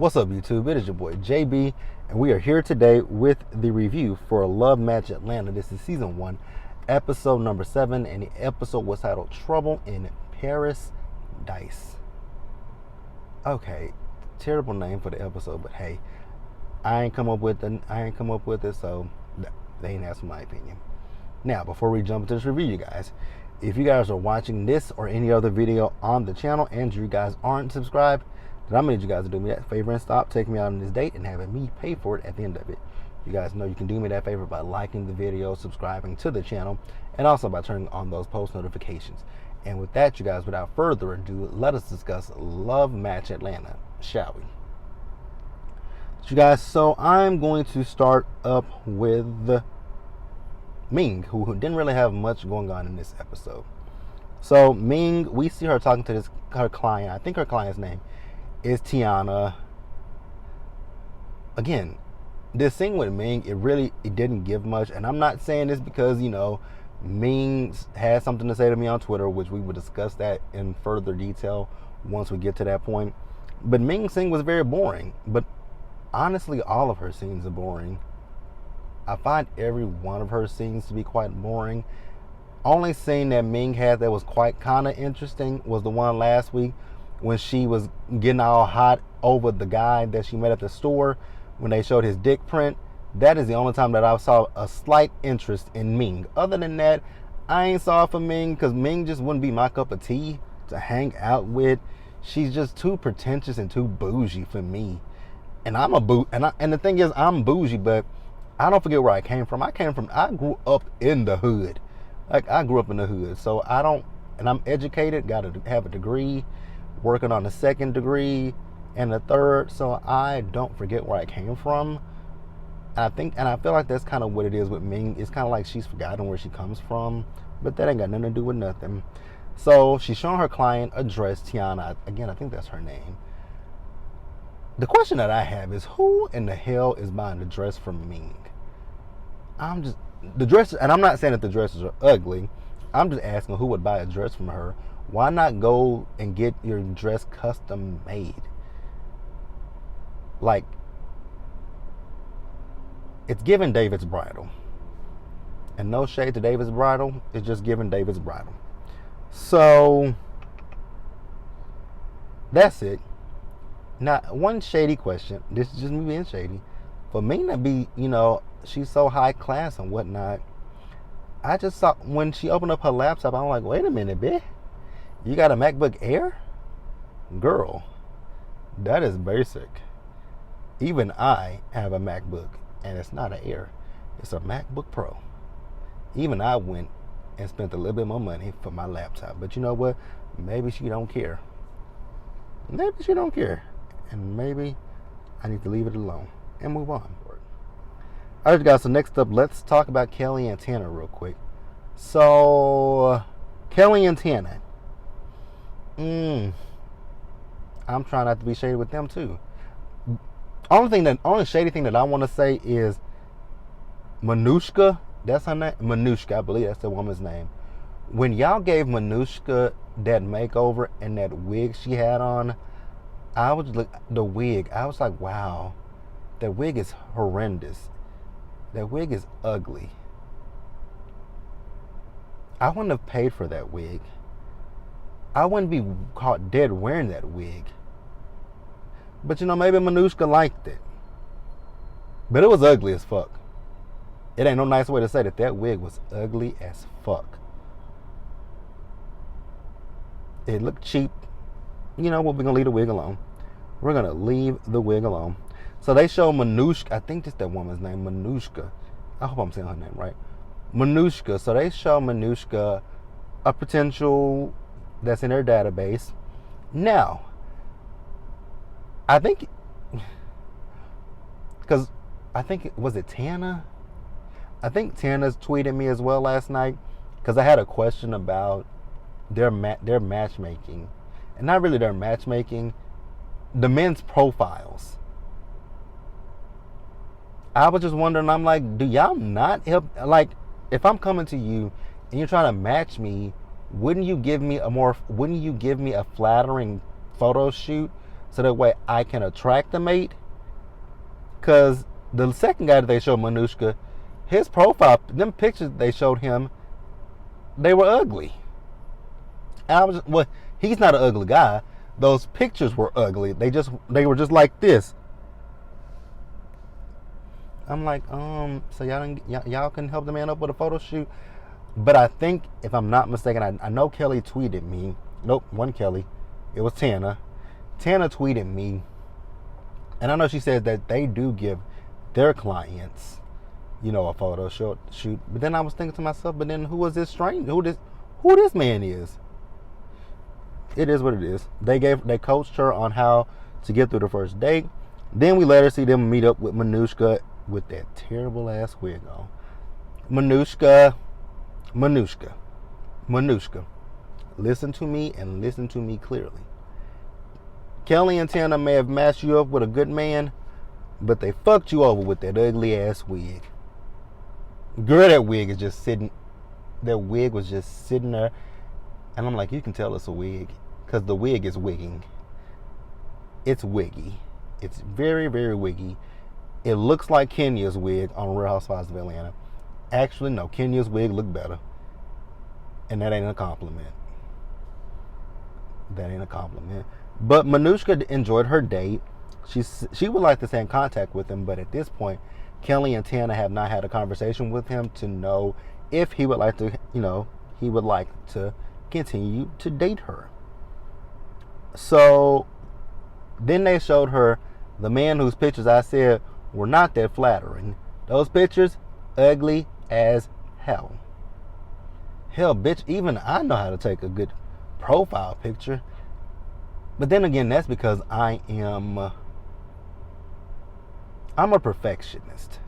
What's up, YouTube? It is your boy JB, and we are here today with the review for Love Match Atlanta. This is season 1, episode number 7, and the episode was titled Trouble in Paris-dise. Okay, terrible name for the episode, but hey, I ain't come up with it, so they ain't asked my opinion. Now, before we jump into this review, you guys, if you guys are watching this or any other video on the channel and you guys aren't subscribed, then I'm going to need you guys to do me that favor and stop taking me out on this date and having me pay for it at the end of it. You guys know you can do me that favor by liking the video, subscribing to the channel, and also by turning on those post notifications. And with that, you guys, without further ado, let us discuss Love Match Atlanta, shall we? You guys, so I'm going to start up with Ming, who didn't really have much going on in this episode. So Ming, we see her talking to her client. I think her client's name is Tiana. Again, this thing with Ming, it didn't give much, and I'm not saying this because, you know, Ming had something to say to me on Twitter, which we would discuss that in further detail once we get to that point. But Ming's scene was very boring. But honestly, all of her scenes are boring. I find every one of her scenes to be quite boring. Only scene that Ming had that was quite kind of interesting was the one last week when she was getting all hot over the guy that she met at the store when they showed his dick print. That is the only time that I saw a slight interest in Ming. Other than that, I ain't saw it for Ming because Ming just wouldn't be my cup of tea to hang out with. She's just too pretentious and too bougie for me. And I'm a and the thing is, I'm bougie, but I don't forget where I came from. I grew up in the hood. Like, I grew up in the hood. So and I'm educated, got to have a degree, working on a second degree and a third. So I don't forget where I came from. And I feel like that's kind of what it is with Ming. It's kind of like she's forgotten where she comes from, but that ain't got nothing to do with nothing. So she's showing her client a dress, Tiana. Again, I think that's her name. The question that I have is, who in the hell is buying the dress from Ming? The dresses, and I'm not saying that the dresses are ugly. I'm just asking who would buy a dress from her. Why not go and get your dress custom made? Like, it's giving David's Bridal. And no shade to David's Bridal, it's just giving David's Bridal. So that's it. Now, one shady question. This is just me being shady. For me to be, you know, she's so high class and whatnot. I just saw when she opened up her laptop, I'm like, wait a minute, bitch. You got a MacBook Air? Girl, that is basic. Even I have a MacBook, and it's not an Air. It's a MacBook Pro. Even I went and spent a little bit more money for my laptop. But you know what? Maybe she don't care. Maybe she don't care. And maybe I need to leave it alone and move on. Alright, guys, so next up, let's talk about Kelly and Tanner real quick. So, Kelly and Tanner. I'm trying not to be shady with them, too. Only shady thing that I want to say is Manushka. That's her name? Manushka, I believe that's the woman's name. When y'all gave Manushka that makeover and that wig she had on, I was like, wow, that wig is horrendous. That wig is ugly. I wouldn't have paid for that wig. I wouldn't be caught dead wearing that wig. But you know, maybe Manushka liked it. But it was ugly as fuck. It ain't no nice way to say that wig was ugly as fuck. It looked cheap. You know what, we're going to leave the wig alone. We're going to leave the wig alone. So they show Manushka. I think that's that woman's name, Manushka. I hope I'm saying her name right. Manushka. So they show Manushka a potential that's in their database. Now, I think, was it Tana? I think Tana's tweeted me as well last night because I had a question about their matchmaking. And not really their matchmaking, the men's profiles. I was just wondering, I'm like, do y'all not help? Like, if I'm coming to you and you're trying to match me, wouldn't you give me a flattering photo shoot so that way I can attract a mate. Because the second guy that they showed, Manushka, his profile, them pictures they showed him, they were ugly. And I was just, well, he's not an ugly guy. Those pictures were ugly. They were just like this. I'm like, so y'all can help the man up with a photo shoot. But I think, if I'm not mistaken, I know Kelly tweeted me. Nope, wasn't Kelly. It was Tana. Tana tweeted me. And I know she says that they do give their clients, a photo shoot. But then I was thinking to myself, but then who is this stranger? Who this man is? It is what it is. They coached her on how to get through the first date. Then we let her see them meet up with Manushka with that terrible ass wig on. Manushka. Listen to me and listen to me clearly. Kelly and Tana may have matched you up with a good man, but they fucked you over with that ugly ass wig. Girl, that wig is just sitting. That wig was just sitting there. And I'm like, you can tell it's a wig. Because the wig is wigging. It's wiggy. It's very, very wiggy. It looks like Kenya's wig on Real Housewives of Atlanta. Actually, no. Kenya's wig looked better. And that ain't a compliment. But Manushka enjoyed her date. She would like to stay in contact with him. But at this point, Kelly and Tana have not had a conversation with him to know if he would like to, continue to date her. So then they showed her the man whose pictures I said were not that flattering. Those pictures, ugly as hell. Hell, bitch, even I know how to take a good profile picture. But then again, that's because I'm a perfectionist.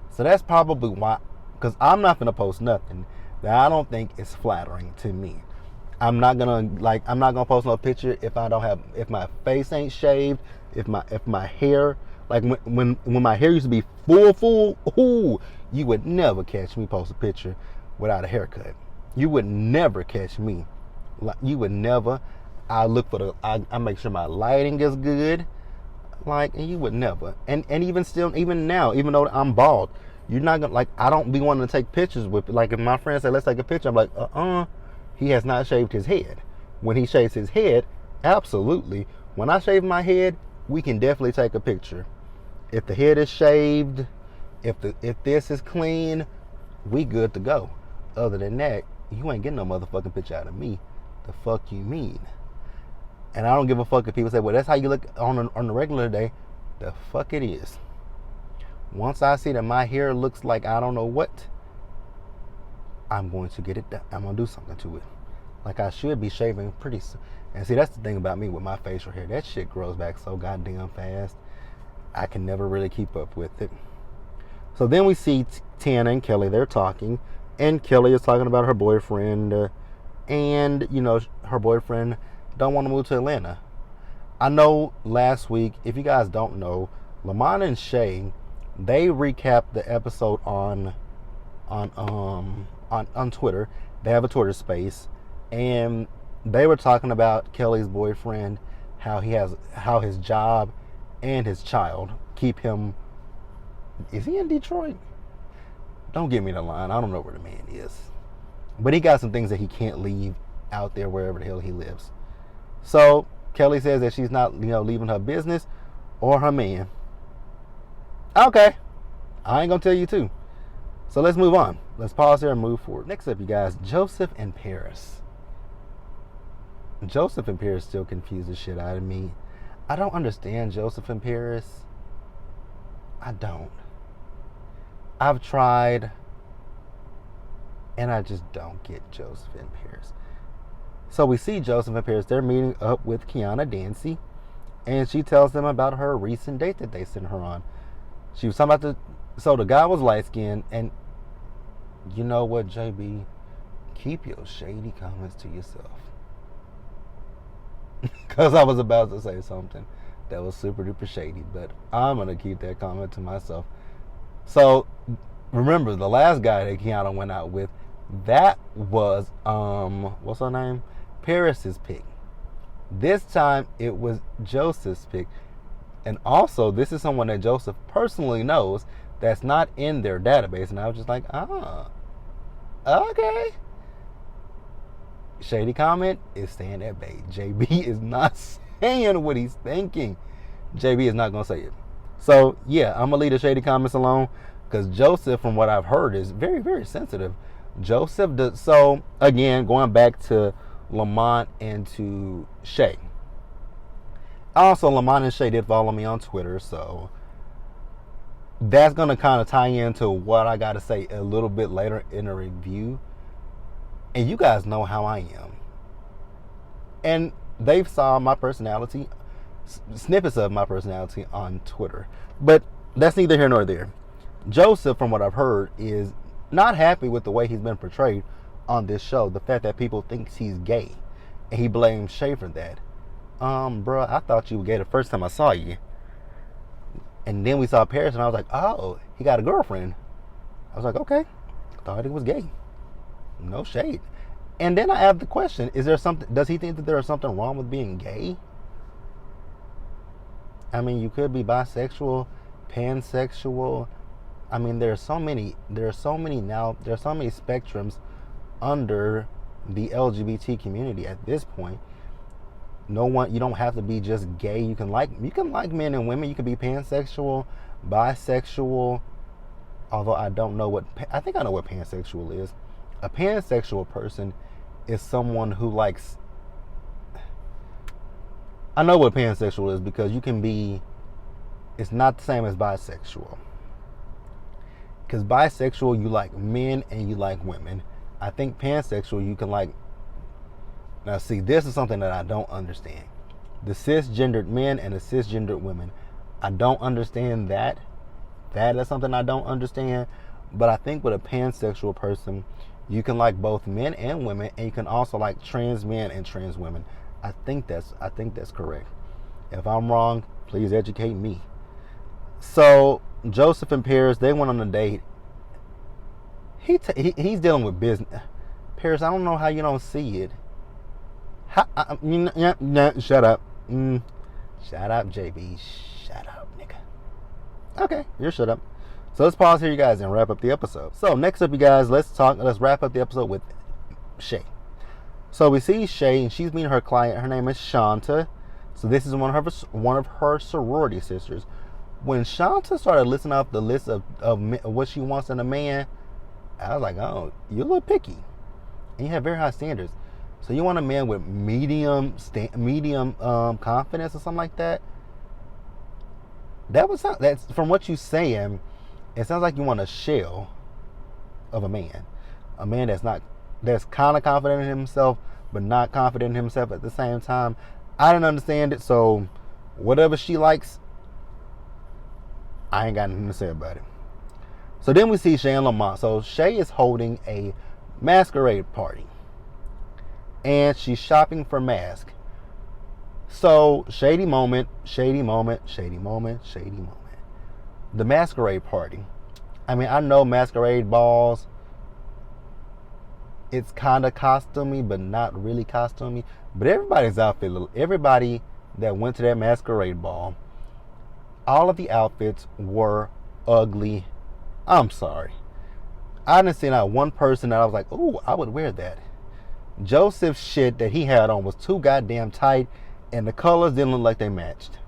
So that's probably why, because I'm not going to post nothing that I don't think is flattering to me. I'm not gonna post no picture if my face ain't shaved, if my hair, like when my hair used to be full, you would never catch me post a picture without a haircut. You would never catch me. You would never. I make sure my lighting is good. And you would never. And even now, even though I'm bald, you're not gonna, I don't be wanting to take pictures with, if my friends say, let's take a picture, I'm like, he has not shaved his head. When he shaves his head, absolutely. When I shave my head, we can definitely take a picture. If the head is shaved, if this is clean, we good to go. Other than that, you ain't getting no motherfucking picture out of me. The fuck you mean? And I don't give a fuck if people say, well, that's how you look on the regular day. The fuck it is. Once I see that my hair looks like I don't know what, I'm going to get it done. I'm going to do something to it. I should be shaving pretty soon. And see, that's the thing about me with my facial hair. That shit grows back so goddamn fast. I can never really keep up with it. So then we see Tana and Kelly. They're talking. And Kelly is talking about her boyfriend. Her boyfriend don't want to move to Atlanta. I know last week, if you guys don't know, Lamont and Shay, they recapped the episode on Twitter. They have a Twitter space, and they were talking about Kelly's boyfriend, how his job and his child keep him. Is he in Detroit? Don't give me the line. I don't know where the man is, but he got some things that he can't leave out there wherever the hell he lives. So Kelly says that she's not, leaving her business or her man. Okay, I ain't gonna tell you too. So let's move on. Let's pause here and move forward. Next up, you guys, Joseph and Paris. Joseph and Paris still confuse the shit out of me. I don't understand Joseph and Paris. I don't. I've tried, and I just don't get Joseph and Paris. So we see Joseph and Paris. They're meeting up with Kiana Dancy, and she tells them about her recent date that they sent her on. She was talking about so the guy was light-skinned, and you know what, JB? Keep your shady comments to yourself. Because I was about to say something that was super duper shady, but I'm going to keep that comment to myself. So, remember, the last guy that Kiana went out with, that was, what's her name? Paris's pick. This time it was Joseph's pick. And also, this is someone that Joseph personally knows that's not in their database. And I was just like, okay. Shady comment is staying at bay. JB is not saying what he's thinking. JB is not going to say it. So, yeah, I'm going to leave the shady comments alone because Joseph, from what I've heard, is very, very sensitive. Joseph does. So, again, going back to Lamont and to Shay. Also, Lamont and Shay did follow me on Twitter, so that's going to kind of tie into what I got to say a little bit later in the review. And you guys know how I am. And they've saw my personality, snippets of my personality on Twitter. But that's neither here nor there. Joseph, from what I've heard, is not happy with the way he's been portrayed on this show. The fact that people think he's gay. And he blames Shay for that. Bro, I thought you were gay the first time I saw you. And then we saw Paris and I was like, oh, he got a girlfriend. I was like, okay. Thought he was gay. No shade. And then I have the question, is there something, does he think that there is something wrong with being gay? I mean, you could be bisexual, pansexual. I mean, there are so many spectrums under the LGBT community at this point. You don't have to be just gay. You can like men and women. You can be pansexual, bisexual. Although I don't know I think I know what pansexual is. A pansexual person is someone who likes. I know what pansexual is because you can be. It's not the same as bisexual. Because bisexual, you like men and you like women. I think pansexual, you can like. Now, see, this is something that I don't understand. The cisgendered men and the cisgendered women. I don't understand that. That is something I don't understand. But I think with a pansexual person, you can like both men and women, and you can also like trans men and trans women. I think that's correct. If I'm wrong, please educate me. So Joseph and Paris, they went on a date. He's dealing with business. Paris, I don't know how you don't see it. Shut up. Shut up, JB. Shut up, nigga. Okay, you're shut up. So let's pause here, you guys, and wrap up the episode. So next up, you guys, let's wrap up the episode with Shay. So we see Shay, and she's meeting her client. Her name is Shanta. So this is one of her sorority sisters. When Shanta started listing off the list of what she wants in a man, I was like, oh, you're a little picky, and you have very high standards. So you want a man with medium confidence or something like that? That's from what you're saying. It sounds like you want a shell of a man that's kind of confident in himself, but not confident in himself at the same time. I didn't understand it, so whatever she likes, I ain't got nothing to say about it. So then we see Shay and Lamont. So Shay is holding a masquerade party, and she's shopping for masks. So, shady moment. The masquerade party. I mean, I know masquerade balls, it's kind of costumey, but not really costumey. But everybody's outfit, everybody that went to that masquerade ball, all of the outfits were ugly. I'm sorry. I didn't see not one person that I was like, ooh, I would wear that. Joseph's shit that he had on was too goddamn tight, and the colors didn't look like they matched.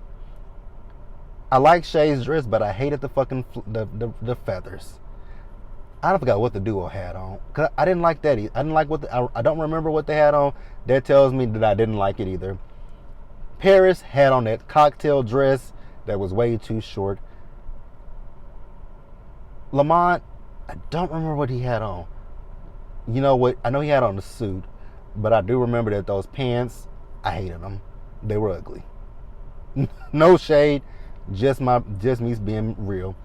I like Shay's dress, but I hated the fucking the feathers. I forgot what the duo had on, cause I didn't like that either. I didn't like I don't remember what they had on. That tells me that I didn't like it either. Paris had on that cocktail dress that was way too short. Lamont, I don't remember what he had on. You know what? I know he had on a suit, but I do remember that those pants, I hated them. They were ugly. No shade, just me being real.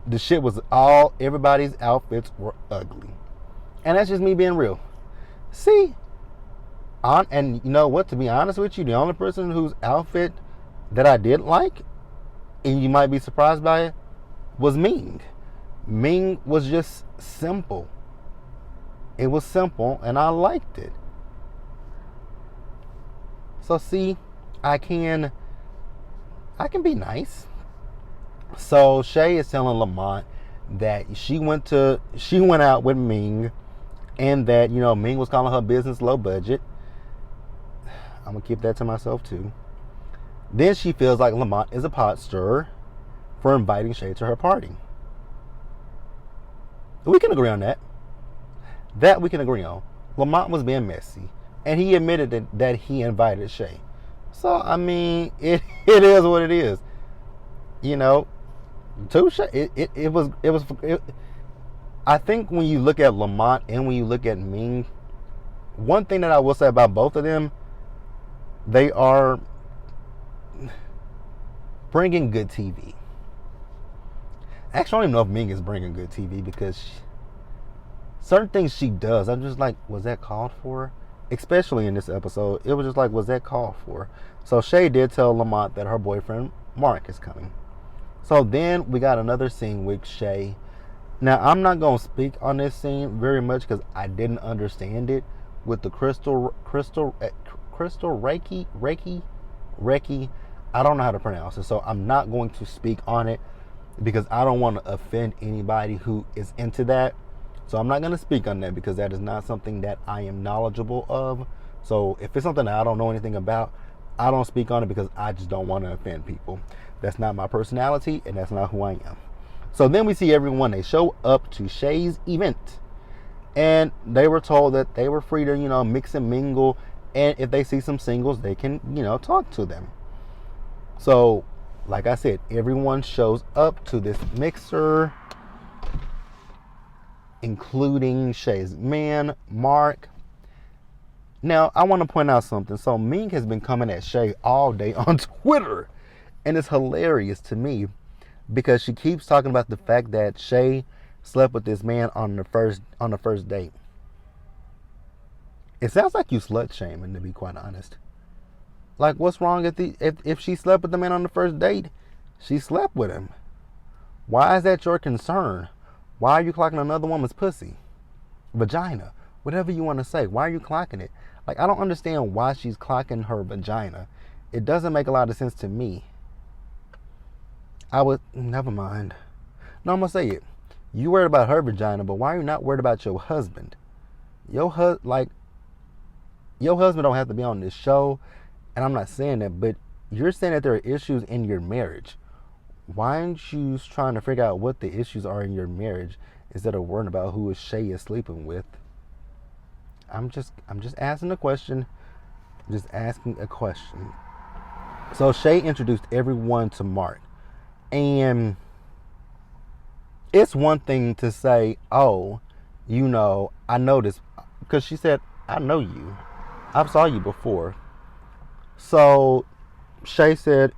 The shit was everybody's outfits were ugly. And that's just me being real. See? And you know what, to be honest with you, the only person whose outfit that I did like, and you might be surprised by it, was Ming. Ming was just simple. It was simple, and I liked it. So see, I can be nice. So Shay is telling Lamont that she went out with Ming, and that Ming was calling her business low budget. I'm gonna keep that to myself too. Then she feels like Lamont is a pot stirrer for inviting Shay to her party. We can agree on that. That we can agree on. Lamont was being messy, and he admitted that he invited Shay. So I mean, it is what it is. Touche. It was. I think when you look at Lamont and when you look at Ming, one thing that I will say about both of them, they are bringing good TV. Actually, I don't even know if Ming is bringing good TV, because certain things she does, I'm just like, was that called for? Especially in this episode, it was just like, was that called for? So Shay did tell Lamont that her boyfriend Mark is coming. So then we got another scene with Shay. Now, I'm not going to speak on this scene very much because I didn't understand it with the crystal Reiki. I don't know how to pronounce it, so I'm not going to speak on it because I don't want to offend anybody who is into that. So I'm not going to speak on that because that is not something that I am knowledgeable of. So if it's something that I don't know anything about, I don't speak on it because I just don't want to offend people. That's not my personality, and that's not who I am. So then we see everyone. They show up to Shay's event, and they were told that they were free to, mix and mingle, and if they see some singles, they can, talk to them. So, like I said, everyone shows up to this mixer, including Shay's man, Mark. Now, I want to point out something. So, Ming has been coming at Shay all day on Twitter, and it's hilarious to me because she keeps talking about the fact that Shay slept with this man on the first date. It sounds like you slut shaming, to be quite honest. Like, what's wrong if she slept with the man on the first date? She slept with him. Why is that your concern? Why are you clocking another woman's pussy? Vagina. Whatever you want to say. Why are you clocking it? Like, I don't understand why she's clocking her vagina. It doesn't make a lot of sense to me. Never mind. No, I'm going to say it. You worried about her vagina, but why are you not worried about your husband? Your husband don't have to be on this show, and I'm not saying that, but you're saying that there are issues in your marriage. Why aren't you trying to figure out what the issues are in your marriage instead of worrying about who Shay is sleeping with? I'm just asking a question. Just asking a question. So Shay introduced everyone to Mark. And it's one thing to say, oh, I know this. Because she said, I know you. I've saw you before. So Shay said,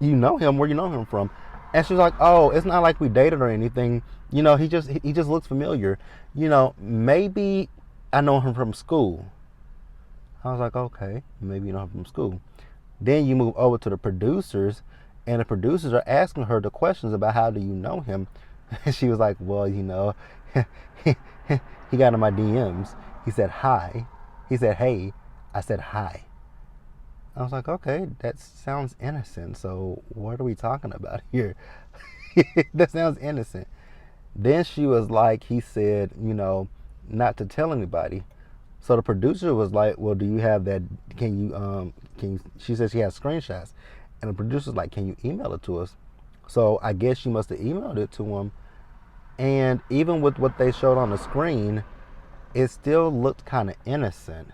you know him? Where you know him from? And she's like, oh, it's not like we dated or anything. He just looks familiar. Maybe I know him from school. I was like, okay, maybe you know him from school. Then you move over to the producers, and the producers are asking her the questions about how do you know him. And she was like, well, he got in my DMs. He said hi. He said, hey. I said hi. I was like, okay, that sounds innocent. So what are we talking about here? That sounds innocent. Then she was like, he said, not to tell anybody. So the producer was like, well, do you have that? She said she has screenshots. And the producer's like, can you email it to us? So I guess she must have emailed it to him. And even with what they showed on the screen, it still looked kind of innocent.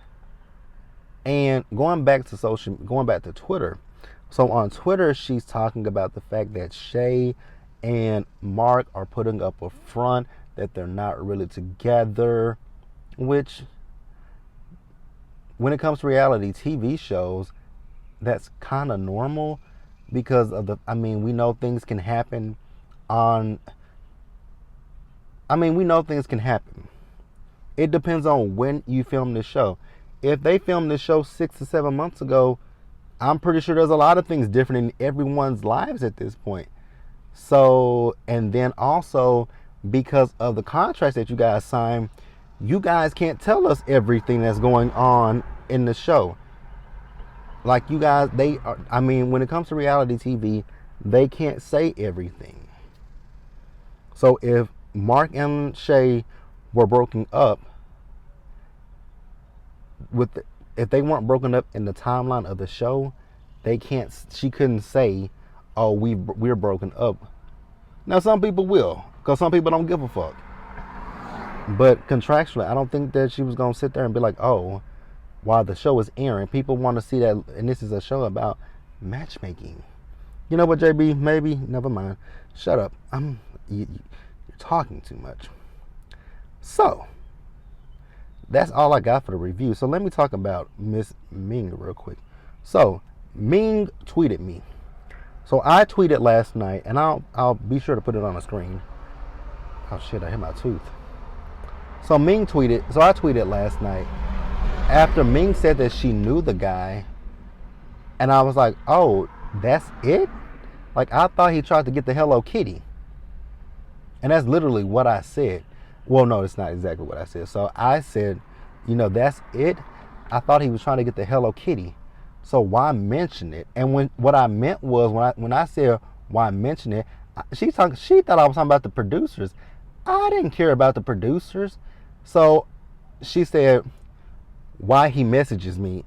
And going back to Twitter. So on Twitter, she's talking about the fact that Shay and Mark are putting up a front that they're not really together, which, when it comes to reality TV shows, that's kind of normal because of we know things can happen we know things can happen. It depends on when you film this show. If they filmed this show 6 to 7 months ago, I'm pretty sure there's a lot of things different in everyone's lives at this point. So, and then also, because of the contracts that you guys sign, you guys can't tell us everything that's going on in the show. like you guys, they are, I mean, when it comes to reality TV, they can't say everything. So if Mark and Shay were broken up, if they weren't broken up in the timeline of the show, she couldn't say, oh, we're broken up. Now some people will, because some people don't give a fuck. But contractually, I don't think that she was going to sit there and be like, oh, while the show is airing, people want to see that, and this is a show about matchmaking. You know what, JB? Maybe, never mind. Shut up. You're talking too much. So, that's all I got for the review. So let me talk about Miss Ming real quick. So, Ming tweeted me. So I tweeted last night, and I'll be sure to put it on the screen. Oh shit, I hit my tooth. So I tweeted last night after Ming said that she knew the guy, and I was like, oh, that's it? Like, I thought he tried to get the Hello Kitty. And that's literally what I said. Well, no, it's not exactly what I said. So I said, that's it? I thought he was trying to get the Hello Kitty. So why mention it? And what I meant was, when I said why mention it, she thought I was talking about the producers. I didn't care about the producers. So she said, why he messages me.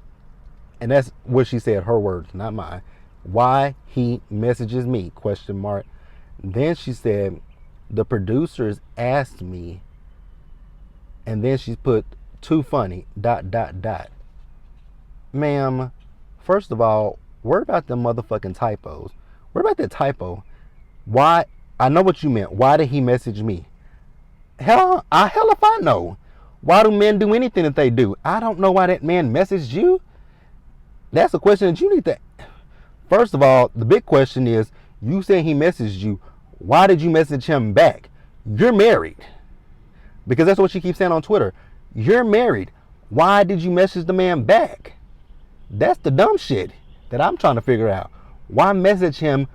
And that's what she said, her words, not mine. Why he messages me, ? Then she said, the producers asked me, and then she put, too funny, ... Ma'am, first of all, worry about the motherfucking typos. Worry about that typo. Why? I know what you meant. Why did he message me? Hell if I know. Why do men do anything that they do? I don't know why that man messaged you. That's a question that you need to... First of all, the big question is, you said he messaged you. Why did you message him back? You're married. Because that's what she keeps saying on Twitter. You're married. Why did you message the man back? That's the dumb shit that I'm trying to figure out. Why message him?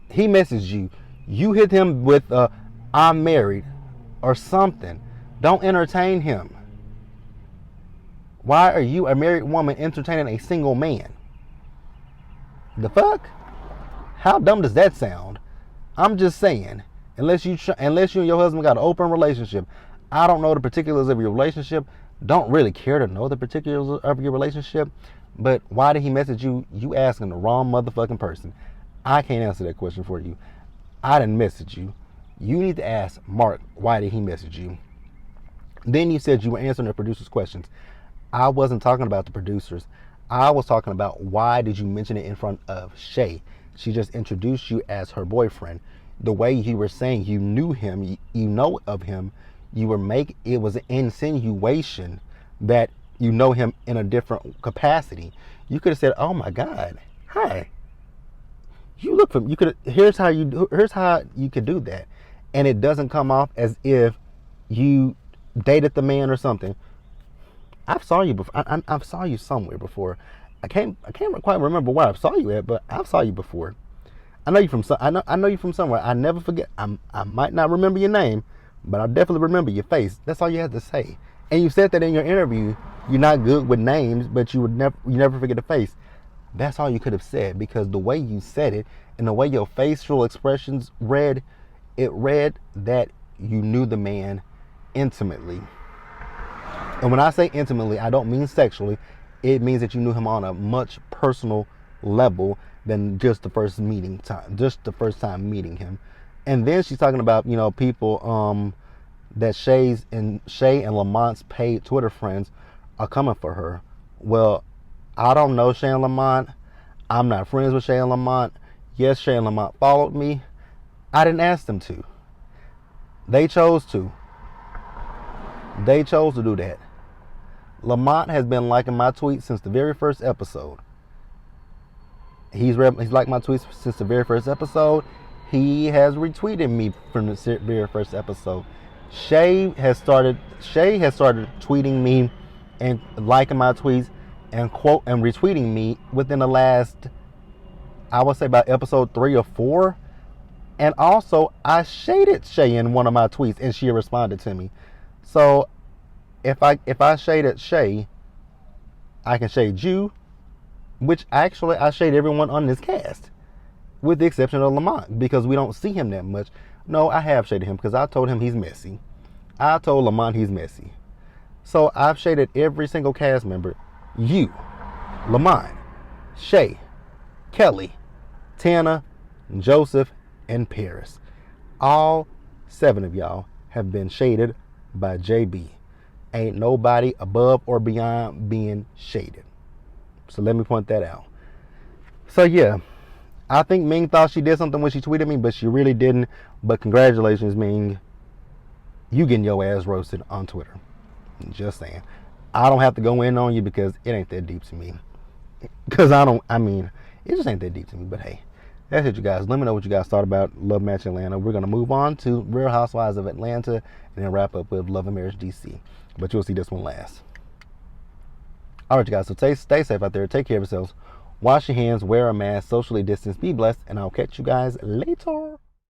He messaged you. You hit him with I'm married or something. Don't entertain him. Why are you, a married woman, entertaining a single man? The fuck? How dumb does that sound? I'm just saying, unless you and your husband got an open relationship, I don't know the particulars of your relationship. Don't really care to know the particulars of your relationship. But why did he message you? You asking the wrong motherfucking person. I can't answer that question for you. I didn't message you. You need to ask Mark, why did he message you? Then you said you were answering the producer's questions. I wasn't talking about the producers. I was talking about, why did you mention it in front of Shay? She just introduced you as her boyfriend. The way you were saying you knew him, you know of him, it was an insinuation that you know him in a different capacity. You could have said, oh my God, hi. You look for me. Here's how you could do that. And it doesn't come off as if you dated the man or something. I saw you before. I saw you somewhere before. I can't quite remember where I saw you at, but I saw you before. I know you from somewhere. I never forget. I might not remember your name, but I definitely remember your face. That's all you had to say. And you said that in your interview. You're not good with names, but you never forget a face. That's all you could have said, because the way you said it and the way your facial expressions read that you knew the man intimately. And when I say intimately, I don't mean sexually. It means that you knew him on a much personal level than just the first time meeting him. And then she's talking about, people that Shay and Lamont's paid Twitter friends are coming for her. Well, I don't know Shay and Lamont. I'm not friends with Shay and Lamont. Yes, Shay and Lamont followed me. I didn't ask them to. They chose to. They chose to do that. Lamont has been liking my tweets since the very first episode. He's liked my tweets since the very first episode. He has retweeted me from the very first episode. Shay has started tweeting me and liking my tweets and retweeting me within the last, I would say, about episode 3 or 4. And also, I shaded Shay in one of my tweets, and she responded to me. So, if I shaded Shay, I can shade you, which actually I shade everyone on this cast, with the exception of Lamont, because we don't see him that much. No, I have shaded him because I told him he's messy. I told Lamont he's messy. So I've shaded every single cast member. You, Lamont, Shay, Kelly, Tana, Joseph, and Paris. All 7 of y'all have been shaded by JB. Ain't nobody above or beyond being shaded. So let me point that out. So yeah, I think Ming thought she did something when she tweeted me, but she really didn't. But congratulations, Ming. You getting your ass roasted on Twitter. Just saying. I don't have to go in on you because it ain't that deep to me. Because it just ain't that deep to me. But hey, that's it, you guys. Let me know what you guys thought about Love Match Atlanta. We're going to move on to Real Housewives of Atlanta and then wrap up with Love and Marriage DC. But you'll see this one last. All right, you guys. So stay safe out there. Take care of yourselves. Wash your hands. Wear a mask. Socially distance. Be blessed. And I'll catch you guys later.